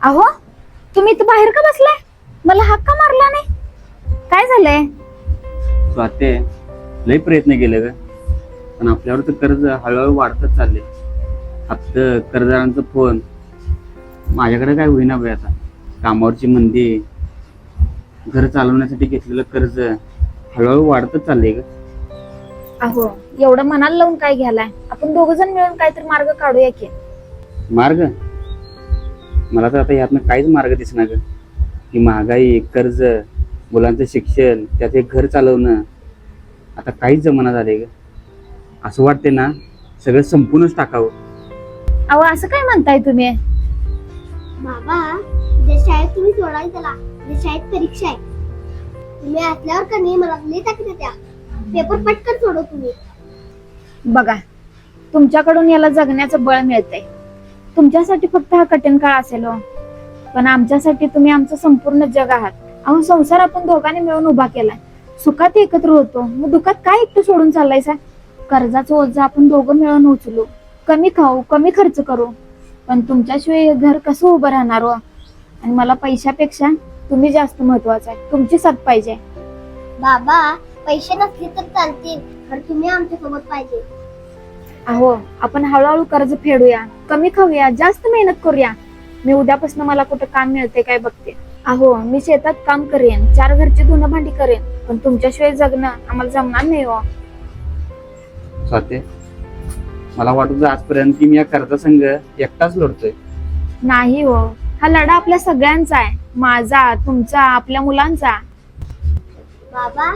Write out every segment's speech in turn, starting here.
अहो, तुम्ही इथं बाहेर का बसलाय? मला हाक का मारला नाही? काय झालंय? स्वाते लय प्रयत्न केले ग, पण आपल्यावर तर कर्ज हळूहळू वाढतच चालले. हप्ते, कर्जदारांचा फोन, माझ्याकडे काय होईना बे आता. कामावरची मंदी, घर चालवण्यासाठी घेतलेलं कर्ज हळूहळू वाढतच चाललंय ग. अहो, एवढं मनाला लावून काय घ्यालाय? आपण दोघ जण मिळून काहीतरी मार्ग काढूया की. मार्ग? मला तर आता यातनं काहीच मार्ग दिसणार ग. ही महागाई, कर्ज, मुलांचं शिक्षण, त्यात एक घर चालवणं, आता काहीच जमाना झाले ग. असं वाटते ना, सगळं संपूनच टाकावं. अहो, असं काय म्हणताय तुम्ही? बाबा, उद्या शाळेत तुम्ही सोडाल त्याला. उद्या शाळेत परीक्षा आहे. तुम्ही असल्यावर का नाही मला लई टाकते त्या. पेपर पटकन सोडव तुम्ही. बघा, तुमच्याकडून याला जगण्याचं बळ मिळतंय. तुमच्यासाठी फक्त हा कठीण काळ असेल हो, पण आमच्यासाठी तुम्ही आमचं संपूर्ण जग आहात. अहो, संसार आपण दोघांनी मिळून उभा केलाय. सुखात एकत्र होतो, मग दुःखात काय एकटं सोडून चाललायसा? कर्जाचं ओझं आपण दोघं मिळून उचलू, कमी खाऊ, कमी खर्च करू, पण तुमच्याशिवाय हे घर कसं उभं राहणार हो? आणि मला पैशापेक्षा तुम्ही जास्त महत्वाचं आहे. तुमची साथ पाहिजे. बाबा, पैसे नसले तर चालतील, पण तुम्ही आमच्या सोबत पाहिजे. अहो, आपण हळूहळू कर्ज फेडूया, कमी खाऊया, जास्त मेहनत करूया. मी उद्यापासून मला कुठं काम मिळते काय बघते. अहो, मी शेतात काम करेन, 4 घरची धुणं भांडी करेन, पण तुमच्याशिवाय जगणं आम्हाला जमणार नाही हो. स्वाते, मला वाटत होतं आजपर्यंत की मी या कर्जासंग एकटाच लढतोय. नाही हो, हा लढा आपल्या सगळ्यांचा आहे. माझा, तुमचा, आपल्या मुलांचा. बाबा,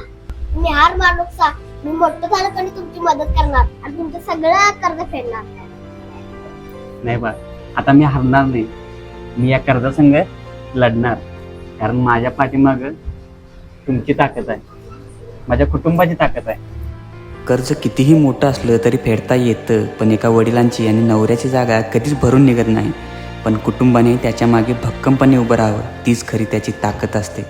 तुम्ही हार मानू नका. मी मोठं झालं का नाही तुमची मदत करणार आणि तुमचं सगळं कर्ज फेडणार. नाही बा, आता मी हरणार नाही. मी या कर्जासंग लढणार, कारण माझ्या पाठीमाग तुमची ताकद आहे, माझ्या कुटुंबाची ताकद आहे. कर्ज कितीही मोठं असलं तरी फेडता येतं, पण एका वडिलांची आणि नवऱ्याची जागा कधीच भरून निघत नाही. पण कुटुंबाने त्याच्या मागे भक्कमपणे उभं राहावं, तीच खरी त्याची ताकद असते.